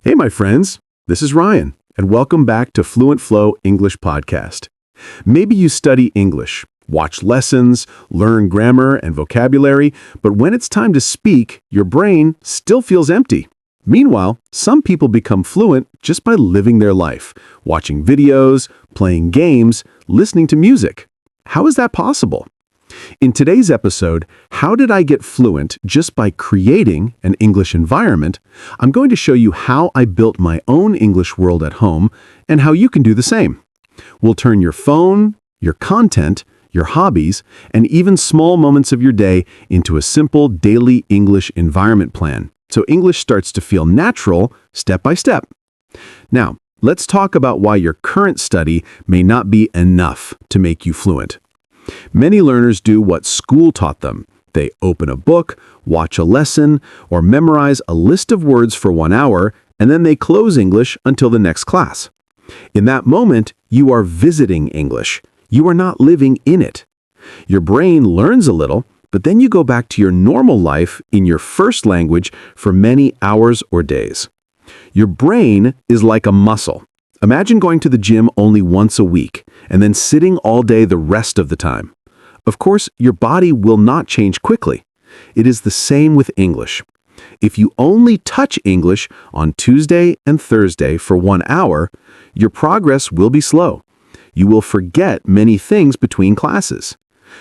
Hey, my friends, this is Ryan, and welcome back to Fluent Flow English Podcast. Maybe you study English, watch lessons, learn grammar and vocabulary, but when it's time to speak, your brain still feels empty. Meanwhile, some people become fluent just by living their life, watching videos, playing games, listening to music. How is that possible? In today's episode, How Did I Get Fluent Just by Creating an English Environment, I'm going to show you how I built my own English world at home and how you can do the same. We'll turn your phone, your content, your hobbies, and even small moments of your day into a simple daily English environment plan, so English starts to feel natural step by step. Now, let's talk about why your current study may not be enough to make you fluent. Many learners do what school taught them. They open a book, watch a lesson, or memorize a list of words for 1 hour, and then they close English until the next class. In that moment, you are visiting English. You are not living in it. Your brain learns a little, but then you go back to your normal life in your first language for many hours or days. Your brain is like a muscle. Imagine going to the gym only once a week and then sitting all day the rest of the time. Of course, your body will not change quickly. It is the same with English. If you only touch English on Tuesday and Thursday for 1 hour, your progress will be slow. You will forget many things between classes.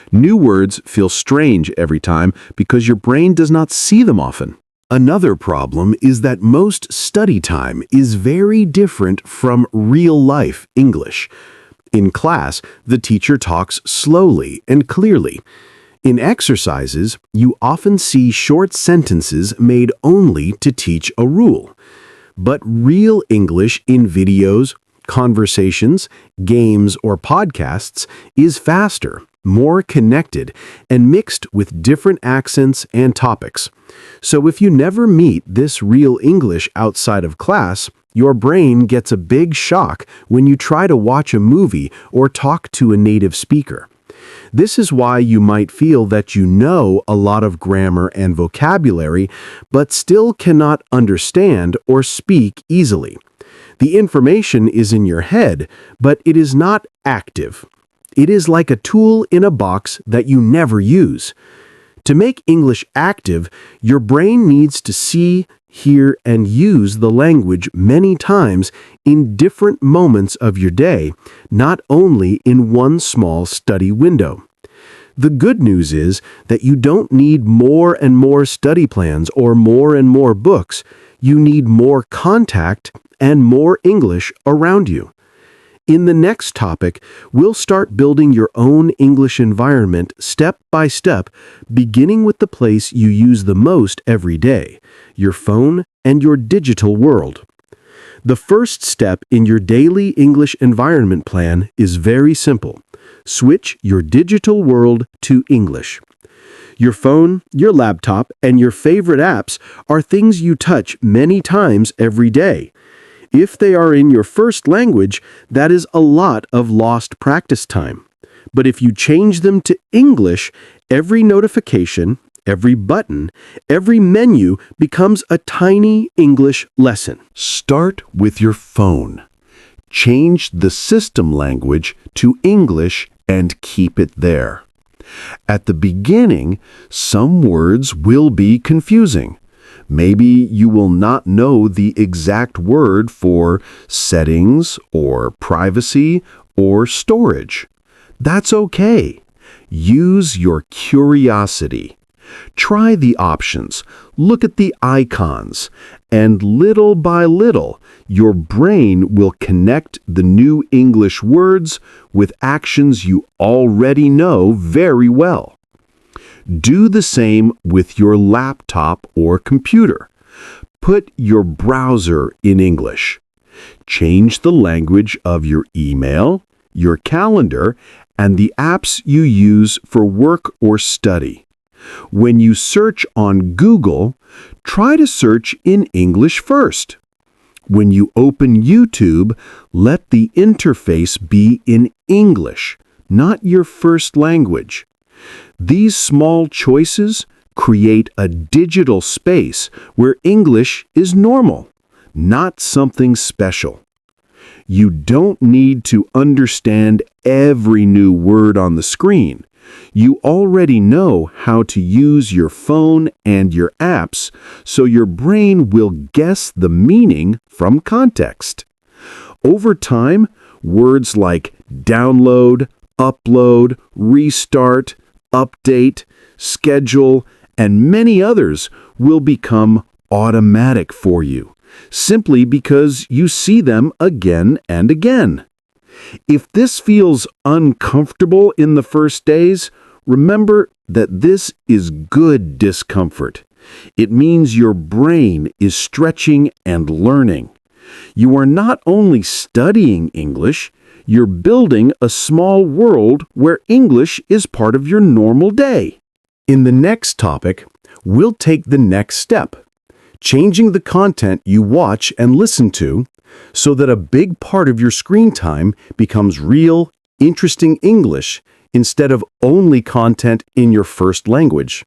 New words feel strange every time because your brain does not see them often. Another problem is that most study time is very different from real-life English. In class, the teacher talks slowly and clearly. In exercises, you often see short sentences made only to teach a rule. But real English in videos, conversations, games, or podcasts is faster, more connected, and mixed with different accents and topics. So if you never meet this real English outside of class, your brain gets a big shock when you try to watch a movie or talk to a native speaker. This is why you might feel that you know a lot of grammar and vocabulary, but still cannot understand or speak easily. The information is in your head, but it is not active. It is like a tool in a box that you never use. To make English active, your brain needs to see, hear, and use the language many times in different moments of your day, not only in one small study window. The good news is that you don't need more and more study plans or more books. You need more contact and more English around you. In the next topic, we'll start building your own English environment step by step, beginning with the place you use the most every day, your phone and your digital world. The first step in your daily English environment plan is very simple. Switch your digital world to English. Your phone, your laptop, and your favorite apps are things you touch many times every day. If they are in your first language, that is a lot of lost practice time. But if you change them to English, every notification, every button, every menu becomes a tiny English lesson. Start with your phone. Change the system language to English and keep it there. At the beginning, some words will be confusing. Maybe you will not know the exact word for settings or privacy or storage. That's okay. Use your curiosity. Try the options, look at the icons, and little by little, your brain will connect the new English words with actions you already know very well. Do the same with your laptop or computer. Put your browser in English. Change the language of your email, your calendar, and the apps you use for work or study. When you search on Google, try to search in English first. When you open YouTube, let the interface be in English, not your first language. These small choices create a digital space where English is normal. not something special. You don't need to understand every new word on the screen. You already know how to use your phone and your apps, so your brain will guess the meaning from context. Over time, words like download, upload, restart, update, schedule, and many others will become automatic for you, simply because you see them again and again. If this feels uncomfortable in the first days, remember that this is good discomfort. It means your brain is stretching and learning. You are not only studying English, you're building a small world where English is part of your normal day. In the next topic, we'll take the next step, changing the content you watch and listen to so that a big part of your screen time becomes real, interesting English instead of only content in your first language.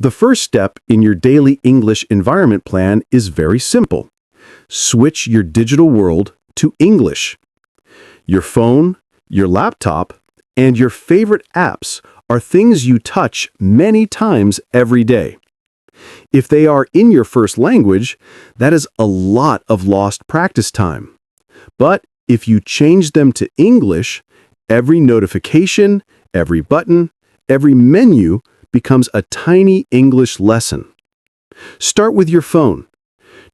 The first step in your daily English environment plan is very simple. Switch your digital world to English. Your phone, your laptop, and your favorite apps are things you touch many times every day. If they are in your first language, that is a lot of lost practice time. But if you change them to English, every notification, every button, every menu becomes a tiny English lesson. Start with your phone.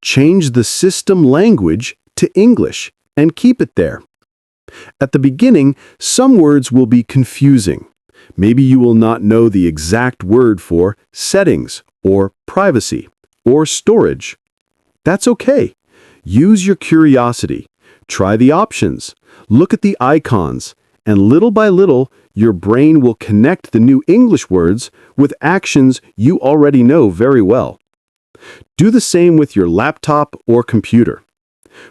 Change the system language to English and keep it there. At the beginning, some words will be confusing. Maybe you will not know the exact word for settings or privacy or storage. That's okay. Use your curiosity. Try the options. Look at the icons. And little by little, your brain will connect the new English words with actions you already know very well. Do the same with your laptop or computer.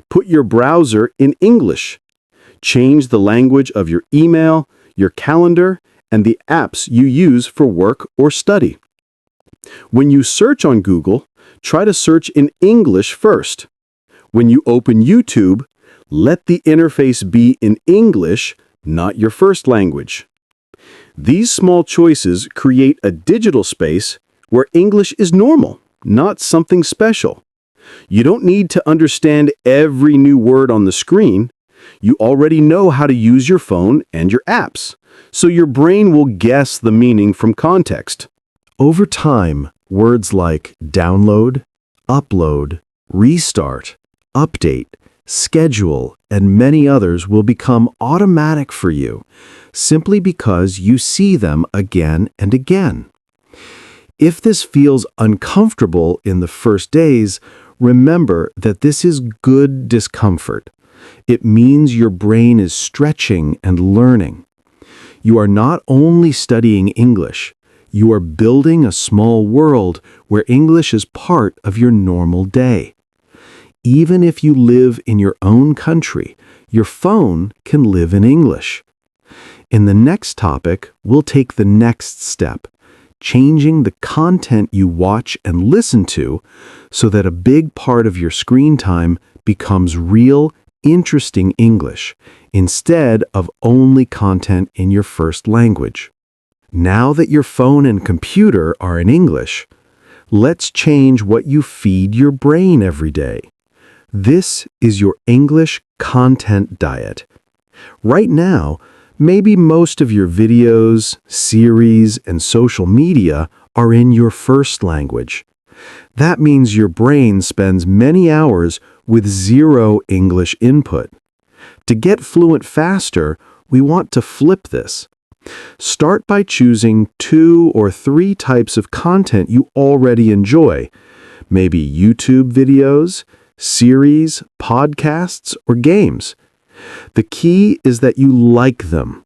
Put your browser in English. Change the language of your email, your calendar, and the apps you use for work or study. When you search on Google, try to search in English first. When you open YouTube, let the interface be in English, not your first language. These small choices create a digital space where English is normal, not something special. You don't need to understand every new word on the screen. You already know how to use your phone and your apps, so your brain will guess the meaning from context. Over time, words like download, upload, restart, update, schedule, and many others will become automatic for you, simply because you see them again and again. If this feels uncomfortable in the first days, remember that this is good discomfort. It means your brain is stretching and learning. You are not only studying English, you are building a small world where English is part of your normal day. Even if you live in your own country, your phone can live in English. In the next topic, we'll take the next step, changing the content you watch and listen to so that a big part of your screen time becomes real, interesting English instead of only content in your first language. Now that your phone and computer are in English, let's change what you feed your brain every day. This is your English content diet. Right now, maybe most of your videos, series, and social media are in your first language. That means your brain spends many hours with zero English input. To get fluent faster, we want to flip this. Start by choosing 2 or 3 types of content you already enjoy, maybe YouTube videos, series, podcasts, or games. The key is that you like them.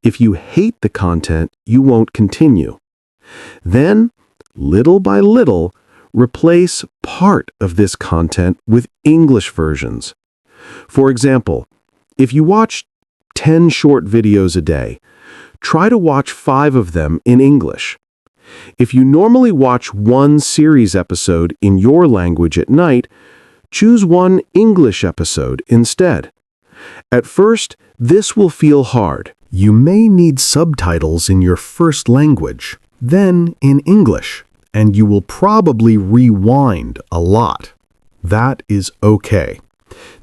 If you hate the content, you won't continue. Then, little by little, replace part of this content with English versions. For example, if you watch 10 short videos a day, try to watch 5 of them in English. If you normally watch one series episode in your language at night, choose one English episode instead. At first, this will feel hard. You may need subtitles in your first language, then in English, and you will probably rewind a lot. That is okay.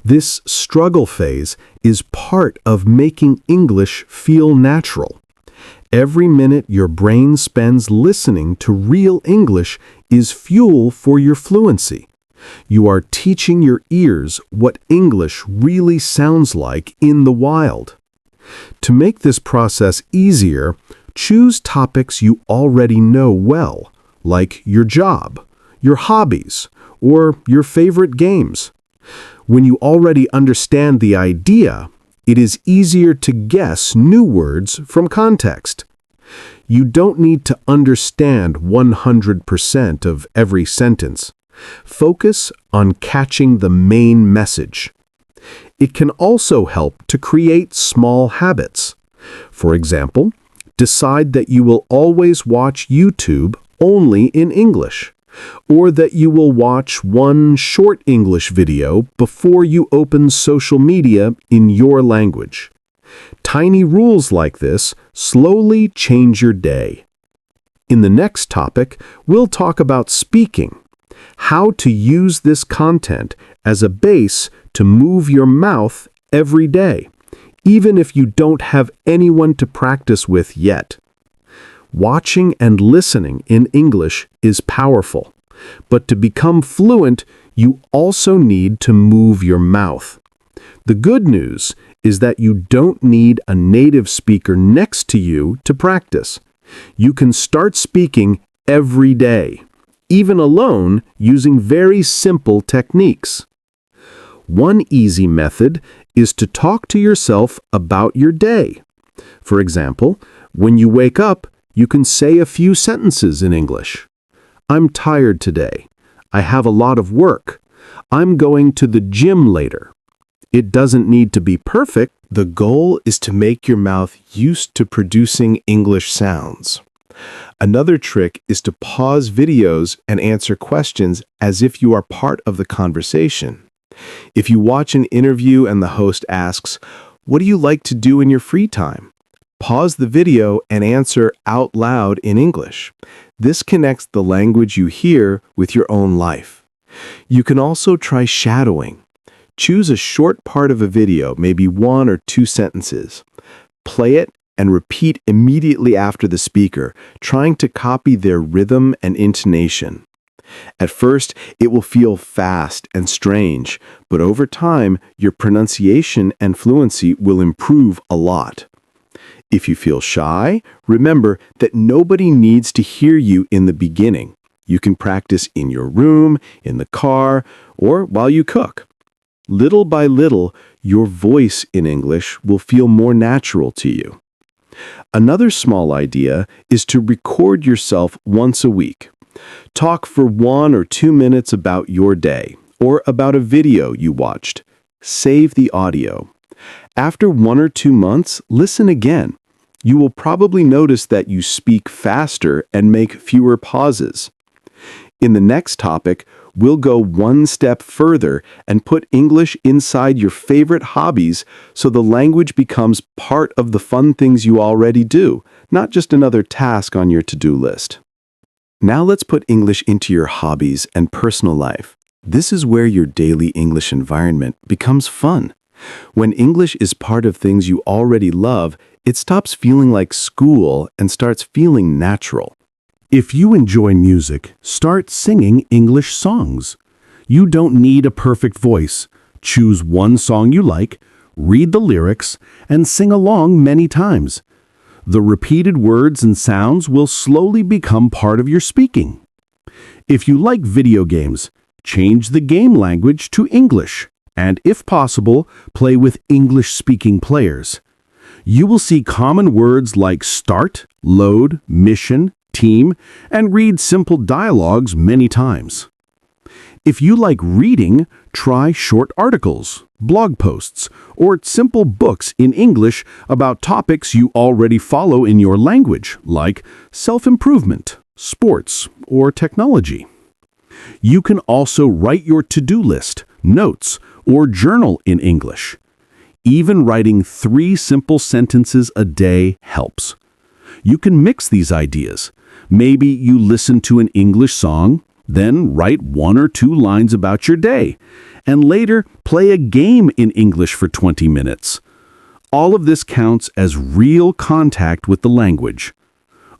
This struggle phase is part of making English feel natural. Every minute your brain spends listening to real English is fuel for your fluency. You are teaching your ears what English really sounds like in the wild. To make this process easier, choose topics you already know well, like your job, your hobbies, or your favorite games. When you already understand the idea, it is easier to guess new words from context. You don't need to understand 100% of every sentence. Focus on catching the main message. It can also help to create small habits. For example, decide that you will always watch YouTube only in English, or that you will watch one short English video before you open social media in your language. Tiny rules like this slowly change your day. In the next topic, we'll talk about speaking, how to use this content as a base to move your mouth every day, even if you don't have anyone to practice with yet. Watching and listening in English is powerful, but to become fluent, you also need to move your mouth. The good news is that you don't need a native speaker next to you to practice. You can start speaking every day, even alone, using very simple techniques. One easy method is to talk to yourself about your day. For example, when you wake up, you can say a few sentences in English. I'm tired today. I have a lot of work. I'm going to the gym later. It doesn't need to be perfect. The goal is to make your mouth used to producing English sounds. Another trick is to pause videos and answer questions as if you are part of the conversation. If you watch an interview and the host asks, "What do you like to do in your free time?" Pause the video and answer out loud in English. This connects the language you hear with your own life. You can also try shadowing. Choose a short part of a video, maybe 1 or 2 sentences. Play it and repeat immediately after the speaker, trying to copy their rhythm and intonation. At first, it will feel fast and strange, but over time, your pronunciation and fluency will improve a lot. If you feel shy, remember that nobody needs to hear you in the beginning. You can practice in your room, in the car, or while you cook. Little by little, your voice in English will feel more natural to you. Another small idea is to record yourself once a week. Talk for 1 or 2 minutes about your day, or about a video you watched. Save the audio. After 1 or 2 months, listen again. You will probably notice that you speak faster and make fewer pauses. In the next topic, we'll go one step further and put English inside your favorite hobbies so the language becomes part of the fun things you already do, not just another task on your to-do list. Now let's put English into your hobbies and personal life. This is where your daily English environment becomes fun. When English is part of things you already love, it stops feeling like school and starts feeling natural. If you enjoy music, start singing English songs. You don't need a perfect voice. Choose one song you like, read the lyrics, and sing along many times. The repeated words and sounds will slowly become part of your speaking. If you like video games, change the game language to English, and if possible, play with English-speaking players. You will see common words like start, load, mission, team, and read simple dialogues many times. If you like reading, try short articles, blog posts, or simple books in English about topics you already follow in your language, like self-improvement, sports, or technology. You can also write your to-do list, notes, or journal in English. Even writing 3 simple sentences a day helps. You can mix these ideas. Maybe you listen to an English song, then write 1 or 2 lines about your day, and later play a game in English for 20 minutes. All of this counts as real contact with the language.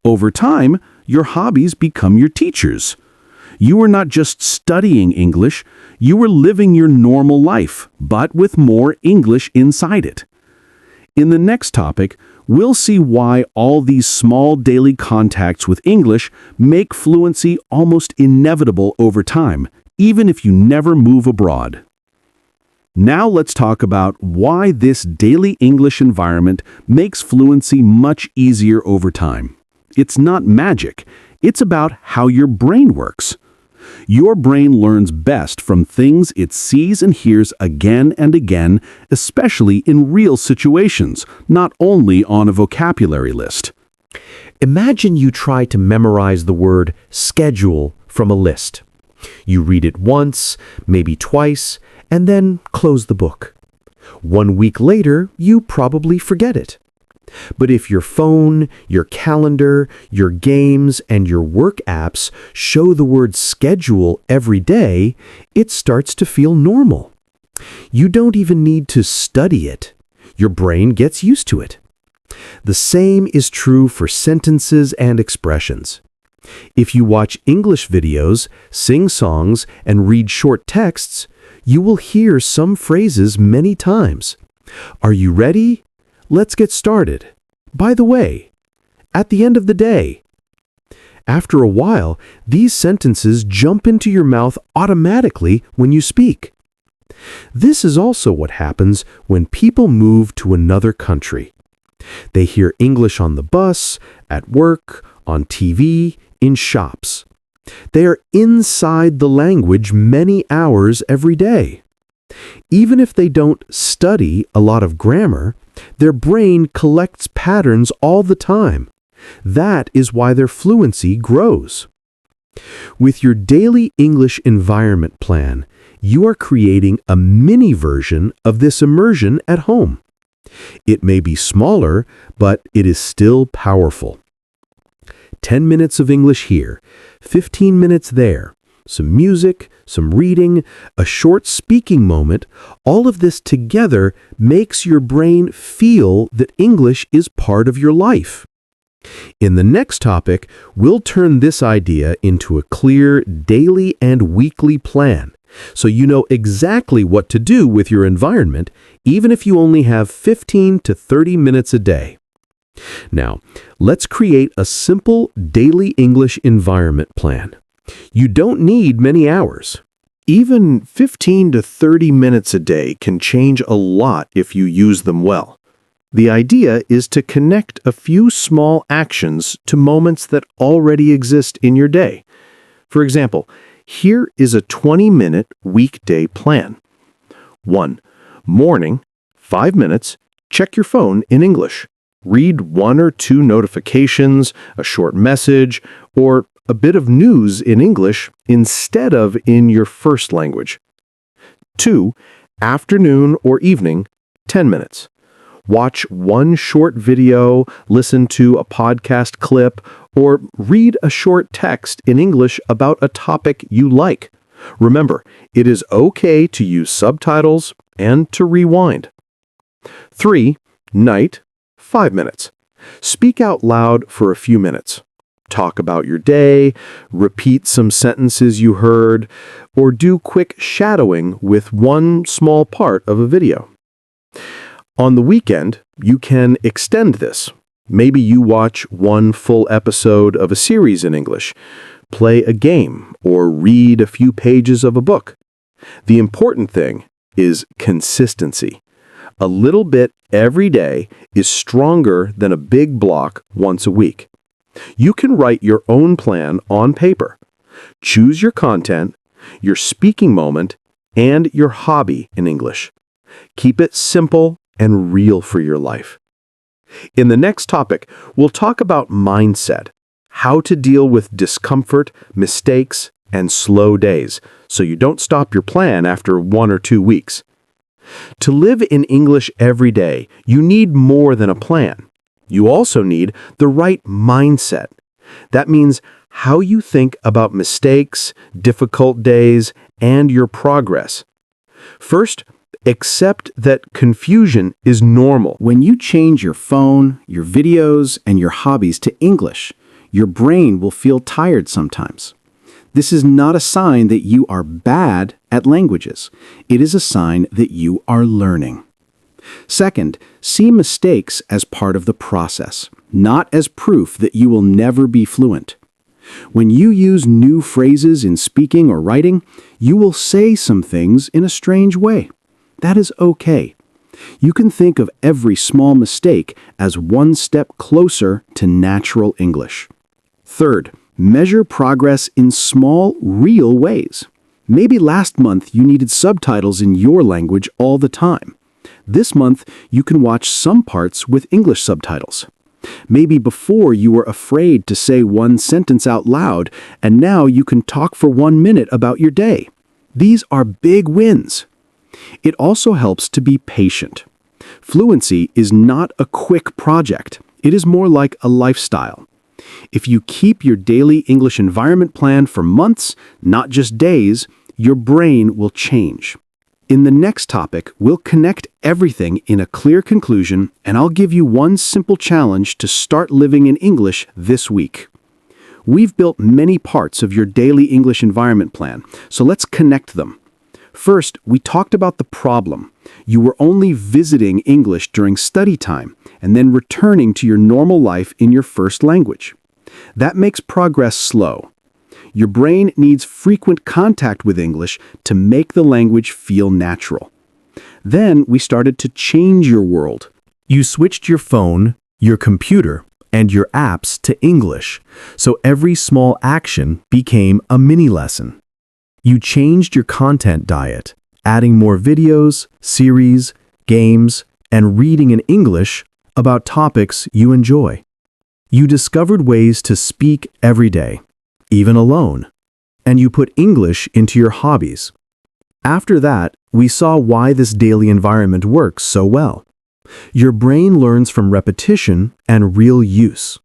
Over time, your hobbies become your teachers. You are not just studying English, you are living your normal life, but with more English inside it. In the next topic, we'll see why all these small daily contacts with English make fluency almost inevitable over time, even if you never move abroad. Now let's talk about why this daily English environment makes fluency much easier over time. It's not magic. It's about how your brain works. Your brain learns best from things it sees and hears again and again, especially in real situations, not only on a vocabulary list. Imagine you try to memorize the word schedule from a list. You read it once, maybe twice, and then close the book. 1 week later, you probably forget it. But if your phone, your calendar, your games, and your work apps show the word schedule every day, it starts to feel normal. You don't even need to study it. Your brain gets used to it. The same is true for sentences and expressions. If you watch English videos, sing songs, and read short texts, you will hear some phrases many times. Are you ready? Let's get started. By the way, at the end of the day. After a while, these sentences jump into your mouth automatically when you speak. This is also what happens when people move to another country. They hear English on the bus, at work, on TV, in shops. They are inside the language many hours every day. Even if they don't study a lot of grammar, their brain collects patterns all the time. That is why their fluency grows. With your daily English environment plan, you are creating a mini version of this immersion at home. It may be smaller, but it is still powerful. 10 minutes of English here, 15 minutes there, some music, some reading, a short speaking moment, all of this together makes your brain feel that English is part of your life. In the next topic, we'll turn this idea into a clear daily and weekly plan, so you know exactly what to do with your environment, even if you only have 15 to 30 minutes a day. Now, let's create a simple daily English environment plan. You don't need many hours. Even 15 to 30 minutes a day can change a lot if you use them well. The idea is to connect a few small actions to moments that already exist in your day. For example, here is a 20-minute weekday plan. 1. Morning, 5 minutes, check your phone in English. Read 1 or 2 notifications, a short message, or a bit of news in English instead of in your first language. 2. Afternoon or evening, 10 minutes. Watch 1 short video, listen to a podcast clip, or read a short text in English about a topic you like. Remember, it is okay to use subtitles and to rewind. 3. Night, 5 minutes. Speak out loud for a few minutes. Talk about your day, repeat some sentences you heard, or do quick shadowing with 1 small part of a video. On the weekend, you can extend this. Maybe you watch 1 full episode of a series in English, play a game, or read a few pages of a book. The important thing is consistency. A little bit every day is stronger than a big block once a week. You can write your own plan on paper. Choose your content, your speaking moment, and your hobby in English. Keep it simple and real for your life. In the next topic, we'll talk about mindset, how to deal with discomfort, mistakes, and slow days, so you don't stop your plan after 1 or 2 weeks. To live in English every day, you need more than a plan. You also need the right mindset. That means how you think about mistakes, difficult days, and your progress. First, accept that confusion is normal. When you change your phone, your videos, and your hobbies to English, your brain will feel tired sometimes. This is not a sign that you are bad at languages. It is a sign that you are learning. Second, see mistakes as part of the process, not as proof that you will never be fluent. When you use new phrases in speaking or writing, you will say some things in a strange way. That is okay. You can think of every small mistake as one step closer to natural English. Third, measure progress in small, real ways. Maybe last month you needed subtitles in your language all the time. This month, you can watch some parts with English subtitles. Maybe before you were afraid to say one sentence out loud, and now you can talk for 1 minute about your day. These are big wins. It also helps to be patient. Fluency is not a quick project. It is more like a lifestyle. If you keep your daily English environment plan for months, not just days, your brain will change. In the next topic, we'll connect everything in a clear conclusion, and I'll give you one simple challenge to start living in English this week. We've built many parts of your daily English environment plan, so let's connect them. First, we talked about the problem. You were only visiting English during study time and then returning to your normal life in your first language. That makes progress slow. Your brain needs frequent contact with English to make the language feel natural. Then we started to change your world. You switched your phone, your computer, and your apps to English, so every small action became a mini lesson. You changed your content diet, adding more videos, series, games, and reading in English about topics you enjoy. You discovered ways to speak every day, even alone, and you put English into your hobbies. After that, we saw why this daily environment works so well. Your brain learns from repetition and real use.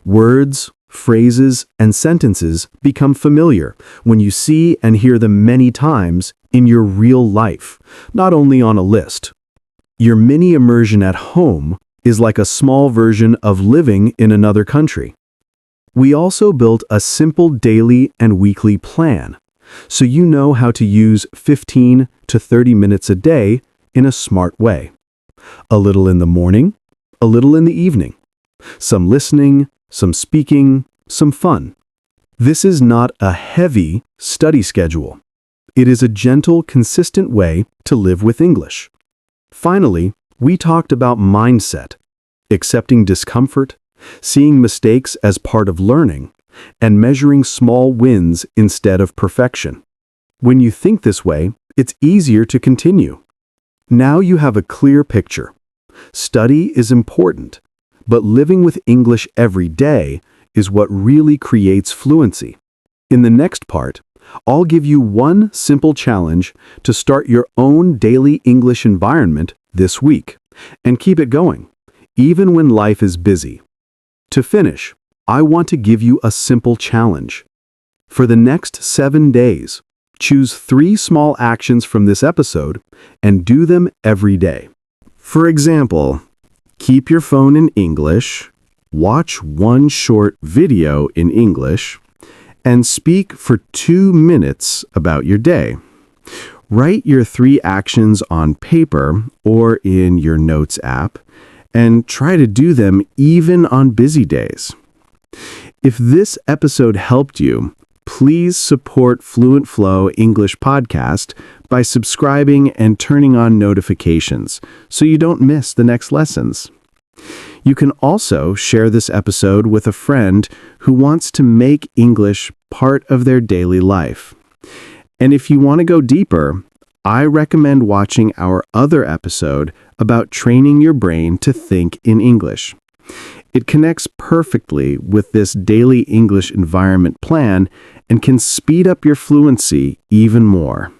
Words, phrases, and sentences become familiar when you see and hear them many times in your real life, not only on a list. Your mini immersion at home is like a small version of living in another country. We also built a simple daily and weekly plan, so you know how to use 15 to 30 minutes a day in a smart way. A little in the morning, a little in the evening. Some listening, some speaking, some fun. This is not a heavy study schedule. It is a gentle, consistent way to live with English. Finally, we talked about mindset, accepting discomfort, seeing mistakes as part of learning, and measuring small wins instead of perfection. When you think this way, it's easier to continue. Now you have a clear picture. Study is important, but living with English every day is what really creates fluency. In the next part, I'll give you one simple challenge to start your own daily English environment this week, and keep it going, even when life is busy. To finish, I want to give you a simple challenge. For the next 7 days, choose 3 small actions from this episode and do them every day. For example, keep your phone in English, watch one short video in English, and speak for 2 minutes about your day. Write your 3 actions on paper or in your notes app, and try to do them even on busy days. If this episode helped you, please support Fluent Flow English Podcast by subscribing and turning on notifications so you don't miss the next lessons. You can also share this episode with a friend who wants to make English part of their daily life. And if you want to go deeper, I recommend watching our other episode about training your brain to think in English. It connects perfectly with this daily English environment plan and can speed up your fluency even more.